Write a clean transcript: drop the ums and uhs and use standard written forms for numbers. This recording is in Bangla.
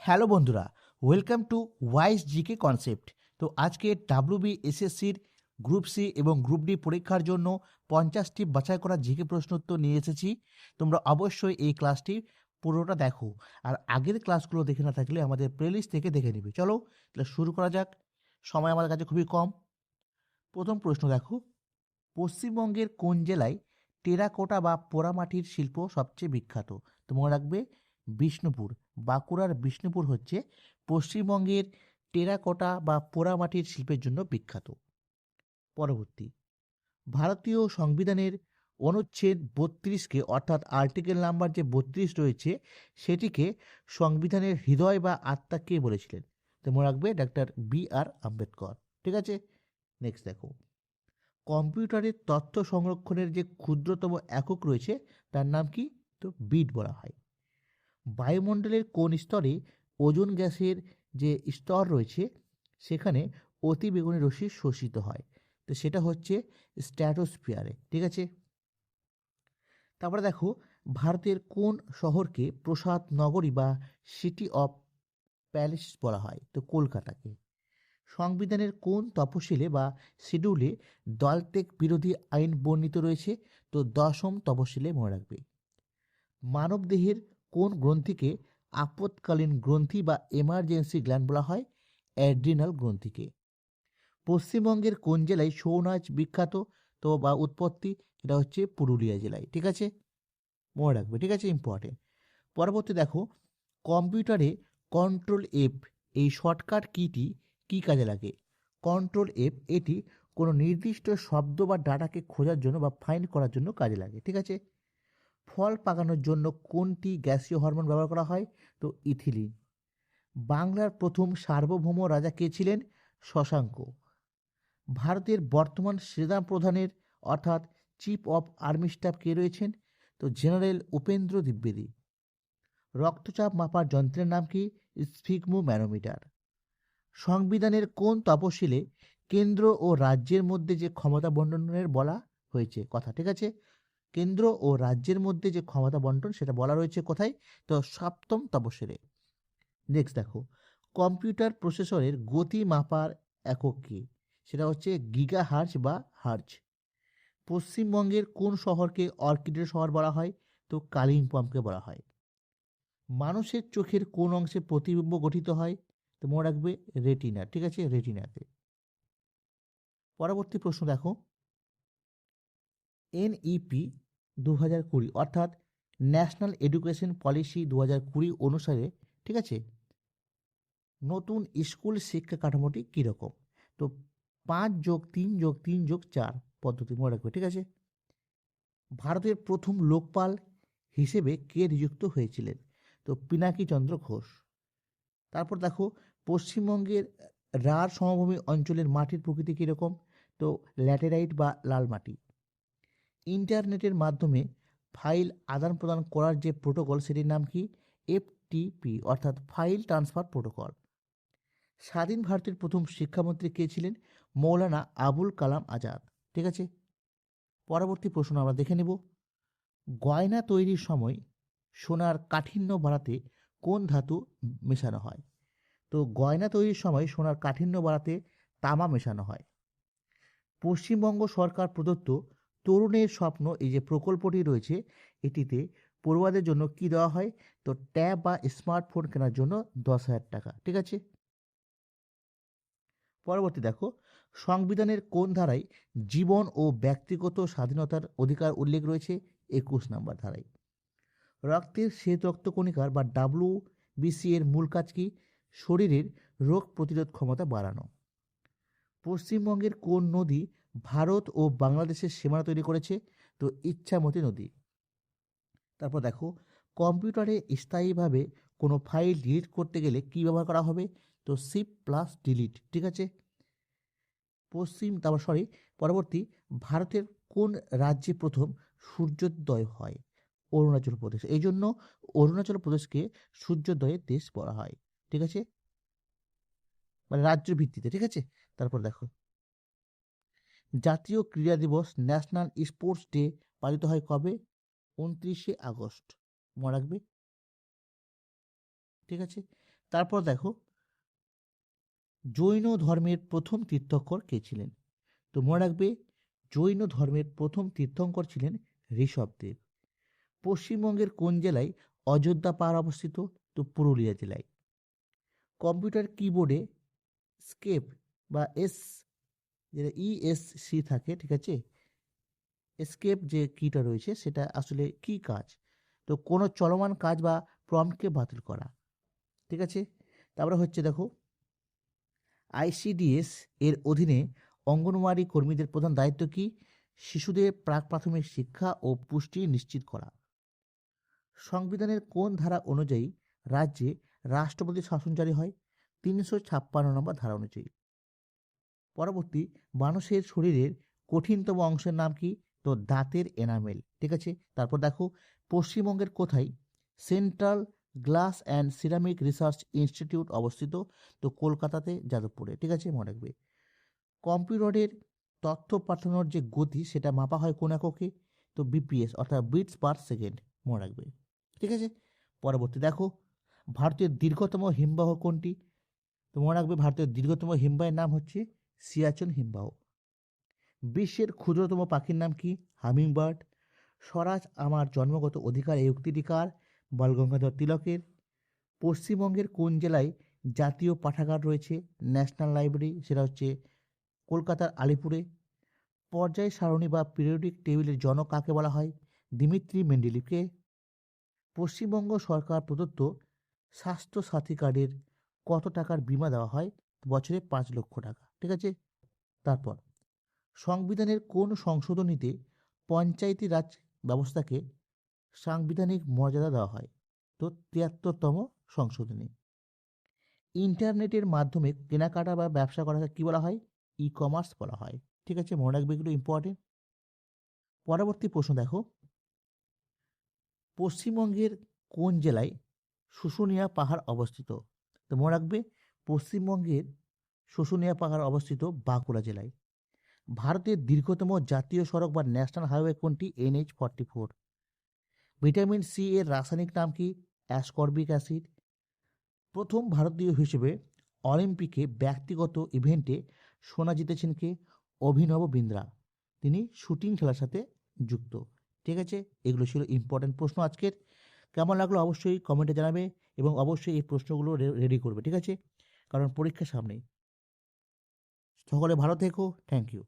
হ্যালো বন্ধুরা, welcome to wise GK concept. তো আজকে ডাব্লিউবি এসএসসির গ্রুপ সি এবং গ্রুপ ডি পরীক্ষার জন্য 50টি বাছাই করা জিকে প্রশ্ন উত্তর নিয়ে এসেছি। তোমরা অবশ্যই এই ক্লাসটি পুরোটা দেখো, আর আগের ক্লাসগুলো দেখে না থাকলে আমাদের প্লেলিস্ট থেকে দেখে নিবে। চলো তাহলে শুরু করা যাক, সময় আমাদের কাছে খুবই কম। প্রথম প্রশ্ন দেখো, পশ্চিমবঙ্গের কোন জেলায় টেরাকোটা বা পোড়ামাটির শিল্প সবচেয়ে বিখ্যাত? তো মনে রাখবে বিষ্ণুপুর। বাঁকুড়ার বিষ্ণুপুর হচ্ছে পশ্চিমবঙ্গের টেরাকোটা বা পোড়ামাটির শিল্পের জন্য বিখ্যাত। পরবর্তী, ভারতীয় সংবিধানের অনুচ্ছেদ 32কে অর্থাৎ আর্টিকেল নাম্বার যে 32 রয়েছে সেটিকে সংবিধানের হৃদয় বা আত্মা কে বলেছিলেন? তো মনে রাখবে ডক্টর বি.আর. আম্বেদকর। ঠিক আছে, নেক্সট দেখো, কম্পিউটারের তথ্য সংরক্ষণের যে ক্ষুদ্রতম একক রয়েছে তার নাম কি? তো বিট বলা হয়। বায়ুমণ্ডলের কোন স্তরে ওজোন গ্যাসের যে স্তর রয়েছে সেখানে অতি বেগুনি রশ্মি শোষিত হয়? তো সেটা হচ্ছে স্ট্র্যাটোস্ফিয়ারে। ঠিক আছে, তারপরে দেখো, ভারতের কোন শহরকে প্রসাদ নগরী বা সিটি অফ প্যালেস বলা হয়? তো কলকাতাকে। সংবিধানের কোন তফসিলে বা শিডিউলে দলত্যাগ বিরোধী আইন বর্ণিত রয়েছে? তো 10ম তফসিলে, মনে রাখবে। মানবদেহের কোন গ্রন্থিকে আপৎকালীন গ্রন্থি বা এমার্জেন্সি গ্ল্যান্ড বলা হয়? অ্যাড্রিনাল গ্রন্থিকে। পশ্চিমবঙ্গের কোন জেলায় ছৌ নাচ বিখ্যাত তো বা উৎপত্তি? এটা হচ্ছে পুরুলিয়া জেলায়। ঠিক আছে, মনে রাখবে। ঠিক আছে, ইম্পর্টেন্ট। পরবর্তী দেখো, কম্পিউটারে কন্ট্রোল এফ এই শর্টকাট কিটি কী কাজে লাগে? কন্ট্রোল এফ এটি কোনো নির্দিষ্ট শব্দ বা ডাটাকে খোঁজার জন্য বা ফাইন্ড করার জন্য কাজে লাগে। ঠিক আছে, ফল পাকানোর জন্য কোনটি গ্যাসীয় হরমোন ব্যবহার করা হয়? তো ইথিলিন। বাংলার প্রথম সার্বভৌম রাজা কে ছিলেন? শশাঙ্ক। ভারতের বর্তমান সেনা প্রধানের অর্থাৎ চিফ অফ আর্মি স্টাফ কে রয়েছেন? তো জেনারেল উপেন্দ্র দ্বিবেদী। রক্তচাপ মাপার যন্ত্রের নাম কি? Sphygmo manometer. সংবিধানের কোন তফসিলে কেন্দ্র ও রাজ্যের মধ্যে যে ক্ষমতা বন্টনের বলা হয়েছে কথা? ঠিক আছে, কেন্দ্র ও রাজ্যের মধ্যে যে ক্ষমতা বন্টন সেটা বলা রয়েছে কোথায়? তো 7ম তফসিলে। নেক্সট দেখো, কম্পিউটার প্রসেসরের গতি মাপার একক কি? সেটা হচ্ছে গিগা হার্জ বা হার্জ। পশ্চিমবঙ্গের কোন শহরকে অর্কিডের শহর বলা হয়? তো কালিম্পংকে বলা হয়। মানুষের চোখের কোন অংশে প্রতিবিম্ব গঠিত হয়? তো মনে রাখবে রেটিনা। ঠিক আছে, রেটিনাতে। পরবর্তী প্রশ্ন দেখো, এনইপি 2020 অর্থাৎ ন্যাশনাল এডুকেশন পলিসি 2020 অনুসারে, ঠিক আছে, নতুন স্কুল শিক্ষা কাঠামোটি কীরকম? তো 5+3+3+4 পদ্ধতি, মনে রাখবে। ঠিক আছে, ভারতের প্রথম লোকপাল হিসেবে কে নিযুক্ত হয়েছিলেন? তো পিনাকি চন্দ্র ঘোষ। তারপর দেখো, পশ্চিমবঙ্গের রাঢ় সমভূমি অঞ্চলের মাটির প্রকৃতি কীরকম? তো ল্যাটেরাইট বা লাল মাটি। ইন্টারনেটের মাধ্যমে ফাইল আদান প্রদান করার যে প্রোটোকল সেটির নাম কি? এফটিপি অর্থাৎ ফাইল ট্রান্সফার প্রোটোকল। স্বাধীন ভারতের প্রথম শিক্ষামন্ত্রী কে ছিলেন? মৌলানা আবুল কালাম আজাদ। ঠিক আছে, পরবর্তী প্রশ্ন আমরা দেখে নেব, গয়না তৈরির সময় সোনার কাঠিন্য বাড়াতে কোন ধাতু মেশানো হয়? তো গয়না তৈরির সময় সোনার কাঠিন্য বাড়াতে তামা মেশানো হয়। পশ্চিমবঙ্গ সরকার প্রদত্ত তরুণের স্বপ্ন এই যে প্রকল্পটি রয়েছে এটিতে পড়ুয়াদের জন্য কি দেওয়া হয়? তো ট্যাব বা স্মার্টফোন কেনার জন্য 10,000 টাকা। ঠিক আছে, পরবর্তী দেখো, সংবিধানের কোন ধারায় জীবন ও ব্যক্তিগত স্বাধীনতার অধিকার উল্লেখ রয়েছে? 21 নম্বর ধারায়। রক্তের শ্বেত রক্তকণিকার বা WBC এর মূল কাজ কি? শরীরের রোগ প্রতিরোধ ক্ষমতা বাড়ানো। পশ্চিমবঙ্গের কোন নদী ভারত ও বাংলাদেশের সীমানা তৈরি করেছে? তো ইচ্ছামতি নদী। তারপর দেখো, কম্পিউটারে স্থায়ীভাবে কোনো ফাইল ডিলিট করতে গেলে কী ব্যবহার করা হবে? তো শিফট+ডিলিট। ঠিক আছে, পরবর্তী, ভারতের কোন রাজ্যে প্রথম সূর্যোদয় হয়? অরুণাচল প্রদেশ। এই জন্য অরুণাচল প্রদেশকে সূর্যোদয়ের দেশ বলা হয়। ঠিক আছে, মানে রাজ্য ভিত্তিতে। ঠিক আছে, তারপর দেখো, জাতীয় ক্রীড়া দিবস ন্যাশনাল স্পোর্টস ডে পালিত হয় কবে? 29শে আগস্ট, মনে রাখবে। ঠিক আছে, তারপর দেখো, জৈন ধর্মের প্রথম তীর্থঙ্কর কে ছিলেন? তো মনে রাখবে, জৈন ধর্মের প্রথম তীর্থঙ্কর ছিলেন ঋষভদেব। পশ্চিমবঙ্গের কোন জেলায় অযোধ্যা পাহাড় অবস্থিত? তো পুরুলিয়া জেলায়। কম্পিউটার কিবোর্ডে স্কেপ বা যেটা ESC থাকে, ঠিক আছে, এসকেপ যে কিটা রয়েছে সেটা আসলে কি কাজ? তো কোনো চলমান কাজ বা প্রম্পটকে বাতিল করা, ঠিক আছে। তারপরে হচ্ছে দেখো, ICDS এর অধীনে অঙ্গনওয়াড়ি কর্মীদের প্রধান দায়িত্ব কি? শিশুদের প্রাক প্রাথমিক শিক্ষা ও পুষ্টি নিশ্চিত করা। সংবিধানের কোন ধারা অনুযায়ী রাজ্যে রাষ্ট্রপতির শাসন জারি হয়? 356 নম্বর ধারা অনুযায়ী। পরবর্তী, মানুষের শরীরের কঠিনতম অংশের নাম কি? তো দাঁতের এনামেল, ঠিক আছে। তারপর দেখো, পশ্চিমবঙ্গের কোথায় central glass and ceramic research institute অবস্থিত? তো কলকাতাতে, যাদবপুরে, ঠিক আছে, মনে রাখবে। কম্পিউটারের তথ্য পাঠানোর যে গতি সেটা মাপা হয় কোন এককে? তো BPS অর্থাৎ বিটস পার সেকেন্ড, মনে রাখবে, ঠিক আছে। পরবর্তী দেখো, ভারতের দীর্ঘতম হিমবাহ কোনটি? তো মনে রাখবে, ভারতের দীর্ঘতম হিমবাহের নাম হচ্ছে সিয়াচেন হিমবাহ। বিশ্বের ক্ষুদ্রতম পাখির নাম কি? হামিংবার্ড। স্বরাজ আমার জন্মগত অধিকার এই উক্তিটি কার? বালগঙ্গাধর তিলকের। পশ্চিমবঙ্গের কোন জেলায় জাতীয় পাঠাগার রয়েছে? ন্যাশনাল লাইব্রেরি, সেটা হচ্ছে কলকাতার আলিপুরে। পর্যায় সারণী বা পিরিয়ডিক টেবিলের জনক কাকে বলা হয়? দিমিত্রি মেন্ডেলিভকে। পশ্চিমবঙ্গ সরকার প্রদত্ত স্বাস্থ্য সাথী কার্ডের কত টাকার বীমা দেওয়া হয়? বছরে 5 লক্ষ টাকা, ঠিক আছে। তারপর, সংবিধানের কোন সংশোধনীতে পঞ্চায়েতি রাজ ব্যবস্থাকে সাংবিধানিক মর্যাদা দেওয়া হয়? তো 73তম সংশোধনী। ইন্টারনেটের মাধ্যমে কেনাকাটা বা ব্যবসা করাকে কী বলা হয়? কমার্স বলা হয়, ঠিক আছে, মনে রাখবে, এগুলো ইম্পর্টেন্ট। পরবর্তী প্রশ্ন দেখো, পশ্চিমবঙ্গের কোন জেলায় শুশুনিয়া পাহাড় অবস্থিত? তো মনে রাখবে, পশ্চিমবঙ্গের শুশুনিয়া পাহাড় অবস্থিত বাঁকুড়া জেলায়। ভারতের দীর্ঘতম জাতীয় সড়ক বা ন্যাশনাল হাইওয়ে কোনটি? NH-44। ভিটামিন সি এর রাসায়নিক নাম কি? Ascorbic acid. প্রথম ভারতীয় হিসেবে অলিম্পিকে ব্যক্তিগত ইভেন্টে সোনা জিতেছেন কে? অভিনব বিন্দ্রা। তিনি শুটিং খেলার সাথে যুক্ত, ঠিক আছে। এগুলো ছিল ইম্পর্ট্যান্ট প্রশ্ন আজকের। কেমন লাগলো অবশ্যই কমেন্টে জানাবে এবং অবশ্যই এই প্রশ্নগুলো রেডি করবে, ঠিক আছে, কারণ পরীক্ষার সামনেই। সকলে ভালো থেকো, থ্যাংক ইউ।